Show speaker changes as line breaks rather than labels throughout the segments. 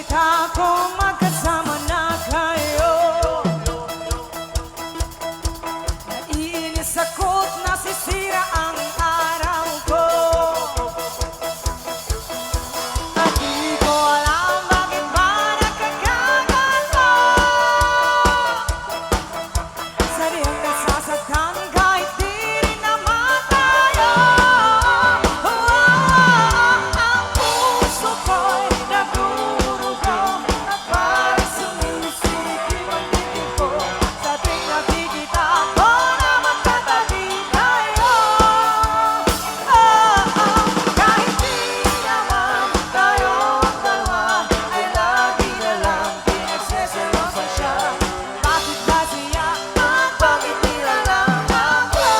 kita kung magkasama na kayo. Naiinis ako't nasisira ang araw ko. At di ko alam bakit ba nagkakaganto. Sadyang nasasaktan kahit di rin naman tayo. Ang puso ko'y nagdurugo at parang sumisikip ang titig ko. Sa tuwing nakikita ko na magkatabi tayo. Kahit di naman tayong dalawa ay lagi na lang pinagseselosan siya. Bakit ba siya at bakit di na lang ako?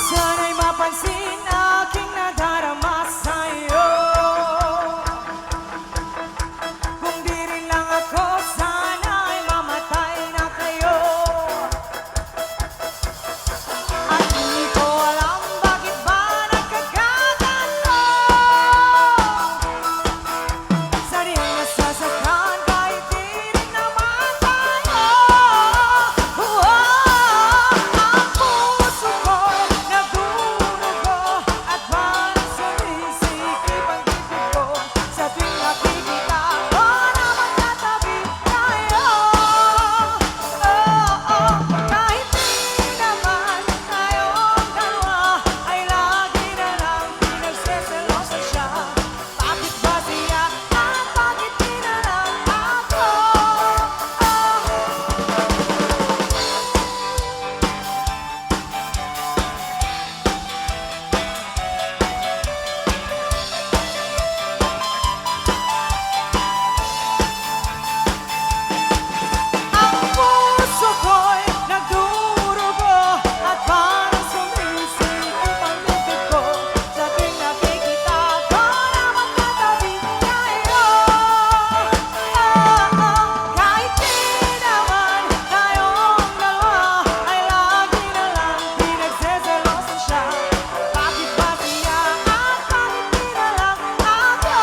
Sana'y mapansin aking nadarama sa'yo. Kung di rin lang ako, sana'y mamatay na kayo. At di ko alam bakit ba nagkakaganto. Sadyang nasasaktan kahit di rin naman tayo. Ang puso ko'y nagdurugo at parang sumisikip ang titig ko. Sa tuwing nakikita ko na magkatabi tayo. Kahit di naman tayong dalawa ay lagi na lang pinagseselosan siya. Bakit ba siya at bakit di na lang ako? Ang puso ko'y nagdurugo at parang sumisikip ang titig ko. Sa tuwing nakikita ko na magkatabi tayo. Kahit di naman tayong dalawa ay lagi na lang pinagseselosan siya. Bakit ba siya at bakit di na lang ako?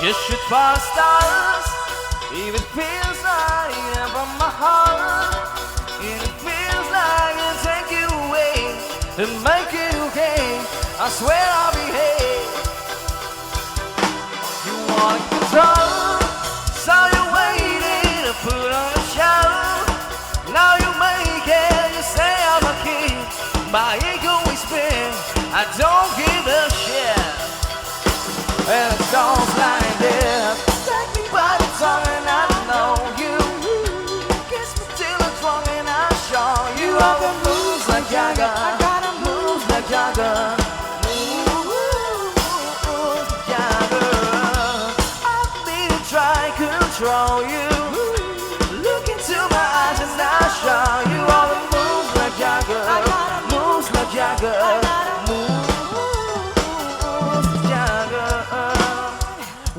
You shoot for stars, if it feels like it from my heart. If it feels like it take you away and make it okay, I swear I'll behave. You want control, so you're waiting to put on a show. Now you make it, you say I'm a king. My ego is big, I don't give a shit. And it goes like this. Take me by the tongue and I know you. Kiss me till it's wrong and I show you all the moves like Jagger. I got 'em moves like Jagger. Moves like Jagger. I've been trying to control you. Look into my eyes and I show you all the moves like Jagger. Moves like Jagger.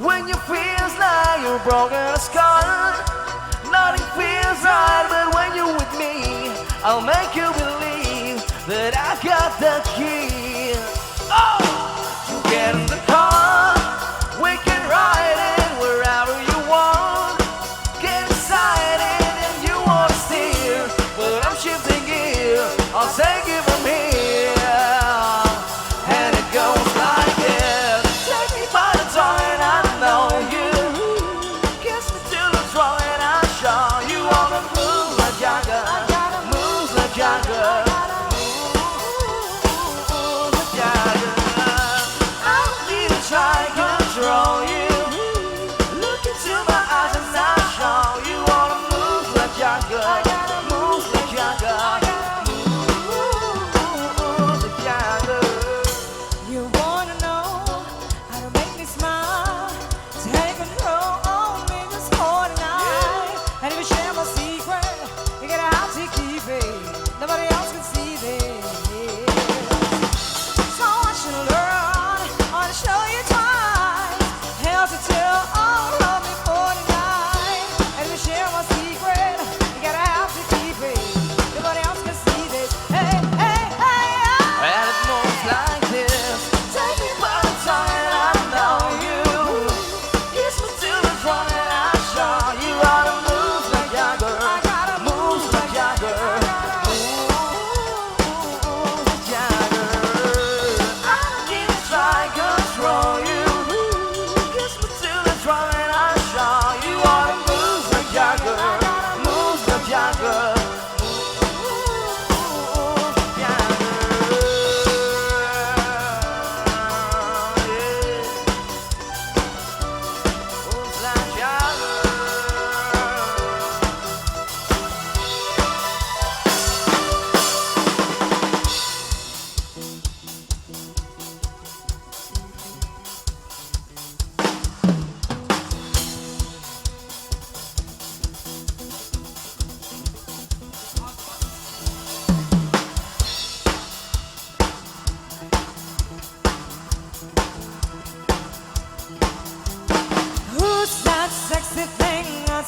When you feels like you're broken a skull, nothing feels right, but when you're with me, I'll make you believe that I got the key.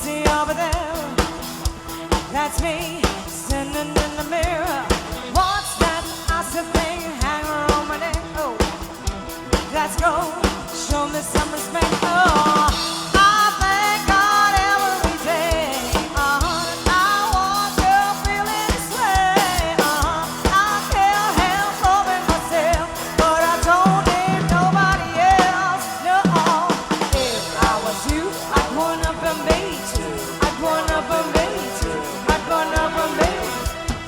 see over there, that's me standing in the mirror. What's that awesome thing hanging on my neck? Oh, let's go, show me some respect. Oh, I thank God every day. I want you feeling this way. I can't help loving myself, but I don't need nobody else. No, if I was you, I'd want up and me too. I'd want up and me too. I'd want up and me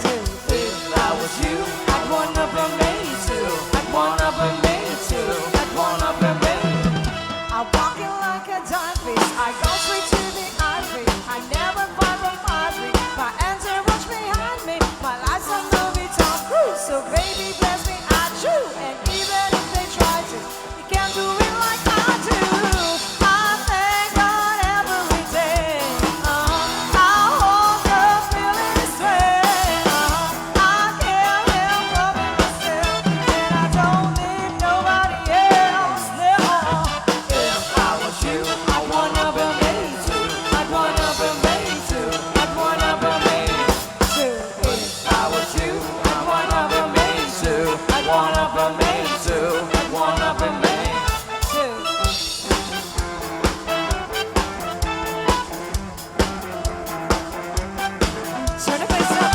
too. If I was you, I'd want up and me too. I'd want up and me too. I'd want up and me. I'm walking like a dime piece. I go straight to the ivory. I never find from ivory. My hands are rush behind me. My life's a movie Tom Cruise. So baby, bless me, I choose. And even if they try to, you can't do it like I do. I thank God every day. I hope you're feeling this way. I can't help loving myself, and I don't need nobody else. No. If I was you, I'd wanna be me too. I'd wanna be me too. I'd wanna be me too. If I was you, I'd wanna be me too. I'd wanna be me too. I'd wanna be me too. Turn the bass up.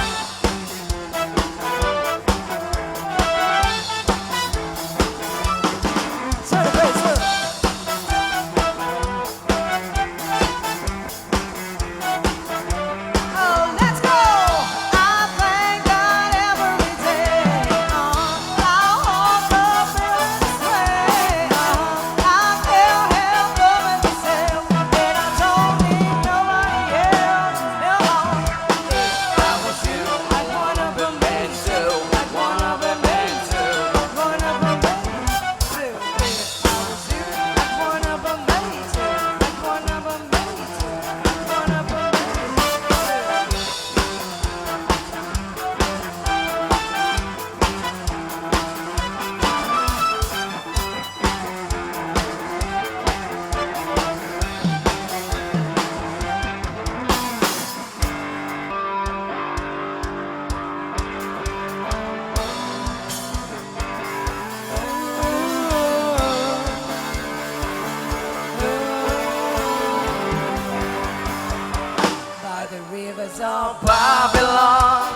Turn the bass up. Oh, let's go! I thank God every day. I hope you're feeling this way. I can't help loving myself, and I don't need nobody else. No, if I was you, I'd wanna be me too. I'd wanna be me too. I'd wanna be me too. If I was you, I'd wanna be me too. I'd wanna be me too. I'd wanna be me too. By the rivers of
Babylon,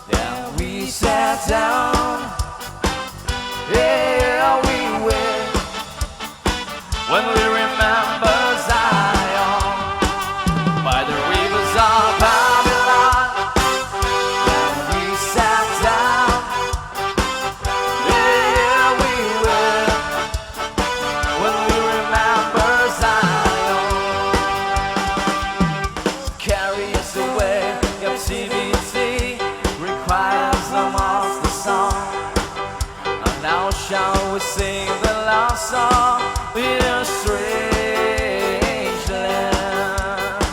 then we sat down. Yeah, we will. When we remember Zion, by the rivers of Babylon, then we sat down. Yeah, we will. When we remember Zion, carry us away. Captivity requires the master song. And now shall we sing the last song in a strange land.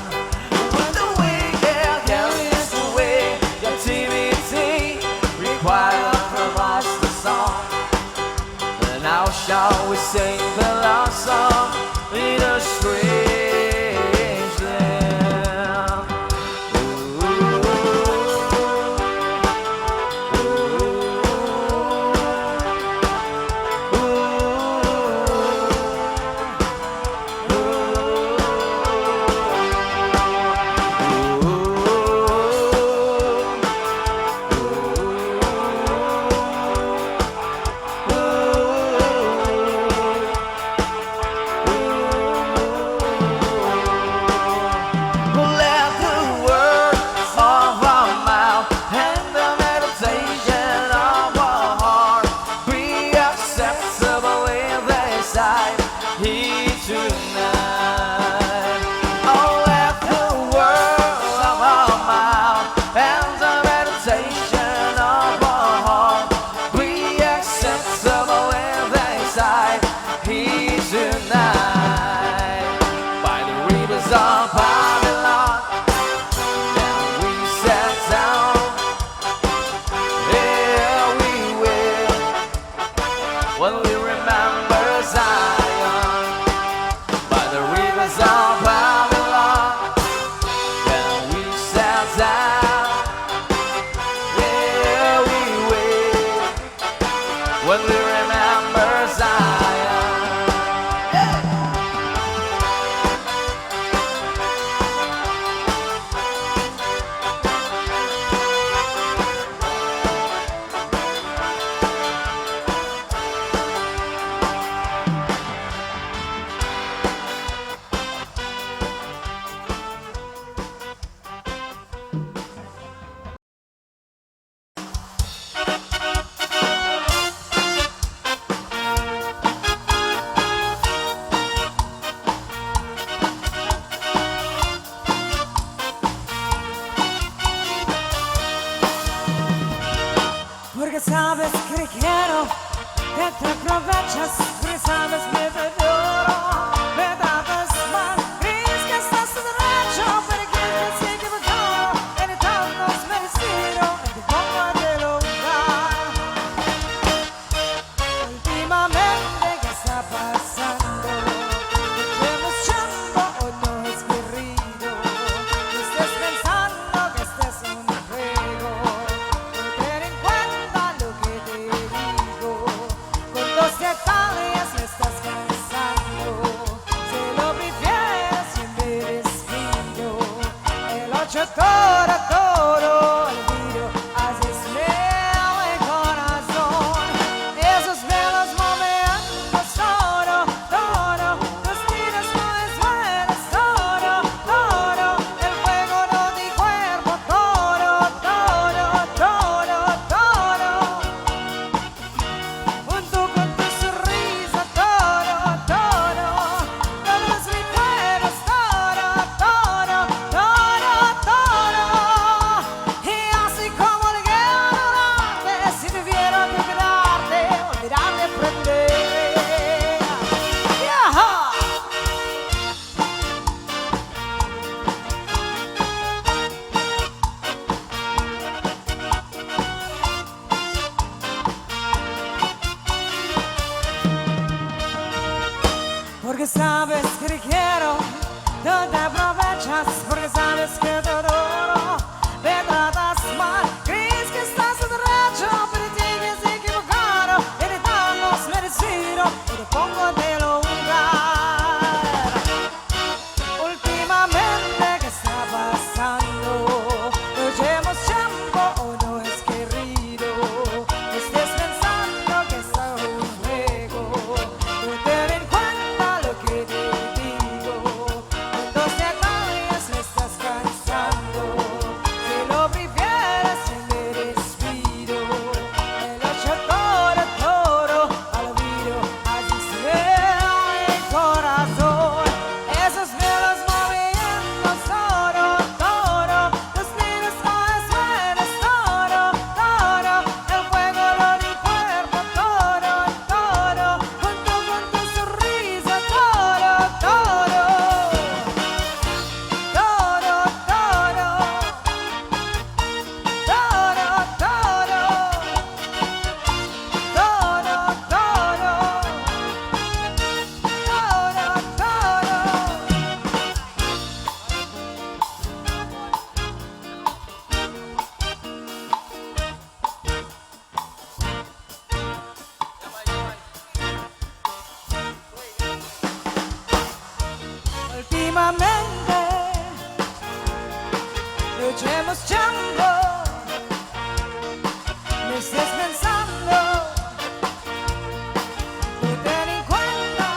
When the wicked carry us away, captivity requires the master song. And now shall we sing the last song in a strange land. Let the words of our mouth and the meditation of our heart be acceptable in Thy sight here tonight. Oh, let the words of our mouth and the meditation of our heart be acceptable in Thy sight here tonight. By the rivers of Babylon, then we sat down. Yeah, we will. When we remember Zion, by the rivers of Babylon. summer Zion.
Porque sabes que quiero que te aprovechas, porque sabes que te adoro, me tratas mal, crees que estás en derecho, pero quieres que se equivocado, en el tal no es merecido, te pongo a tu lugar. Últimamente, ¿qué está pasando? ¿Hemos chamba o no es querido? No estés pensando que este es un juego. Ten en cuenta lo que te digo. Con dos detalles me estás cansando. Si lo prefieres y me despido. El 8 toro, toro, olvido. Así es el corazón. Esos velos momentos, toro, toro. Tus tiras no es buenas, toro, toro. El fuego no di cuerpo, toro, toro, toro, toro. Junto con tu sonrisa, toro, toro. Todos los recuerdos, toro, toro, toro, toro. Y así como llegué a adorarte, si tuviera que quedarte, olvidarme aprender. Yeah. Porque sabes que te quiero, no te aprovechas, porque sabes que te adoro, me tratas mal, crees que estás en derecho, pero tienes equivocado, eres tan los merecido, y te pongo de lugar. Últimamente, ¿qué está pasando? ¿No llevamos tiempo o no es querido? No estés pensando que es un juego. No ten en cuenta lo que te digo. Con dos detalles me estás cansando. Si lo prefieres y me despido. El 8 toro, toro, olvido. Así se ve el corazón. Esos velos movimientos, toro, toro. Los niños no es buenas, toro, toro. El fuego lo di cuerpo, toro, toro. Junto con tu sonrisa, toro, toro. Toro, toro. Toro, toro. Toro, toro. Últimamente no echemos chango, me estés pensando, no ten en cuenta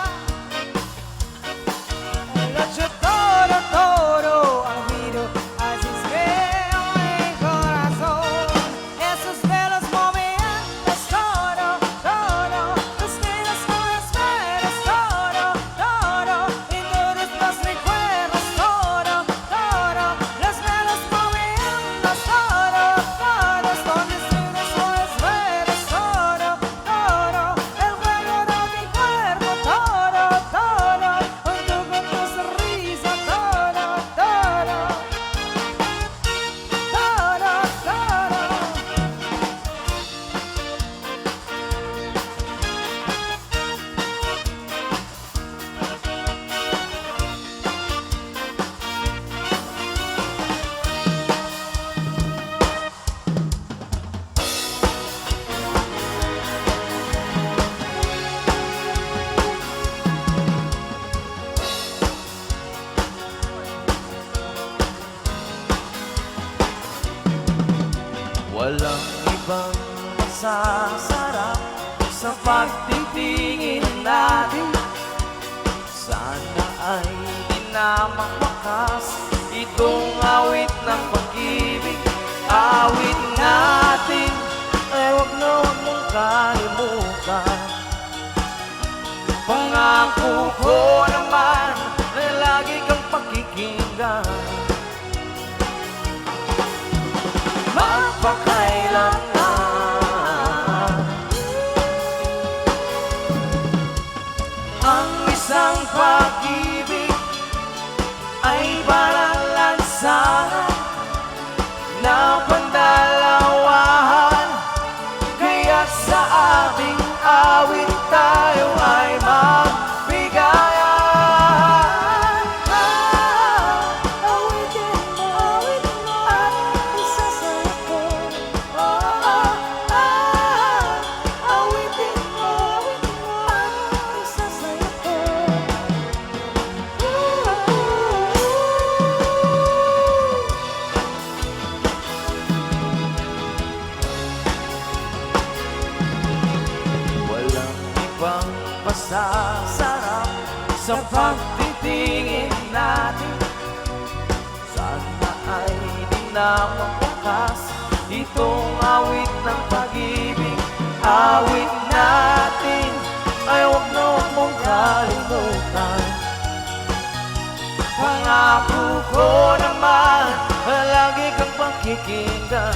el 8 toro, toro, olvido, así es veo el corazón, esos velos movimientos, toro, toro, los niños no esperas, toro, toro, y todos los recuerdos, toro, toro, los velos moviendo, toro, toros, donde estuviera, no es ver.
sa pagtitingin natin. Sana ay di na makwakas itong awit ng pag-ibig. Awit natin ay wag na wag mong kalimutan. Pangako ko naman na lagi kang pakikinggan. Magpakailanman ang isang pag-ibig ay parang lansangan na pandalawahan. Kaya sa ating awit tayo ay magbigayan.
Awitin mo at isasaya ko. Awitin mo at isasaya ko.
Walang ibang pasasarap sa pagtitingin natin. Sana ay di na mawakas itong awit ng pag-ibig. Awit natin ay wag na wag mong kalimutan. Pangako ko naman lagi kang pakikinggan.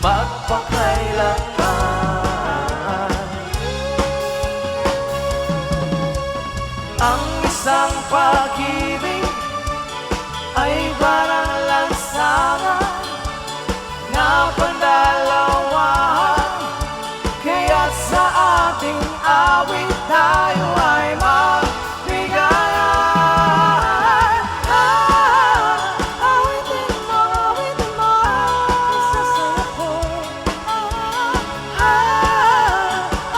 Magpakailanman ang isang pag-ibig ay parang lansangan na pandalawahan. Kaya sa ating awit tayo ay magbigayan.
Awitin mo at isasaya ko.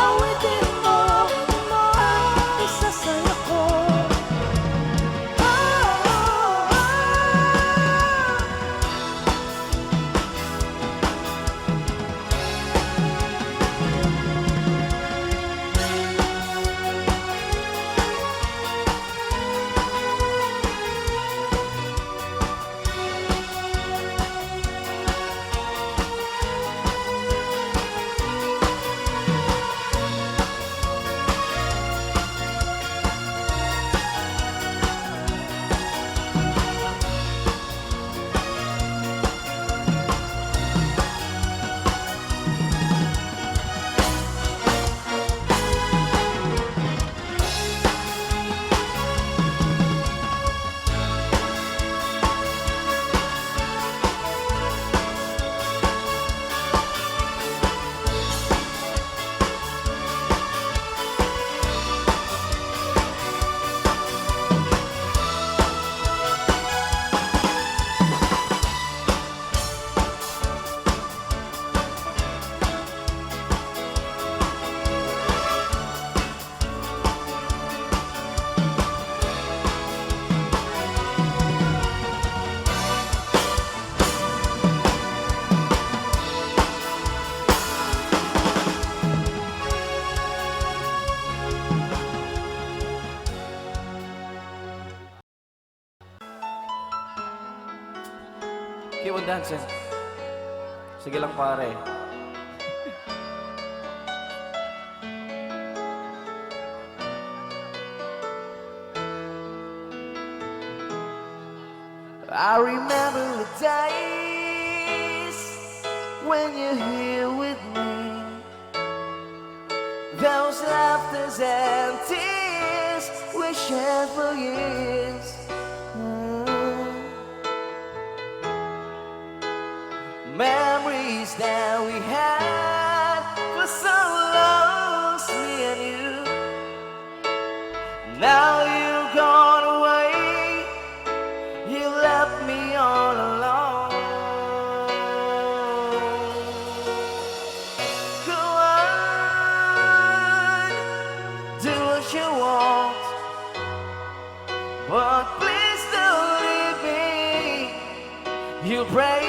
Awitin mo at isasaya ko.
Keep on dancing. Sige lang pare. I remember the days when you're here with me. Those laughters and tears we shared for years. Memories that we had for so long, me and you. Now you've gone away, you left me all alone. Go on, do what you want, but please don't leave me. You'll break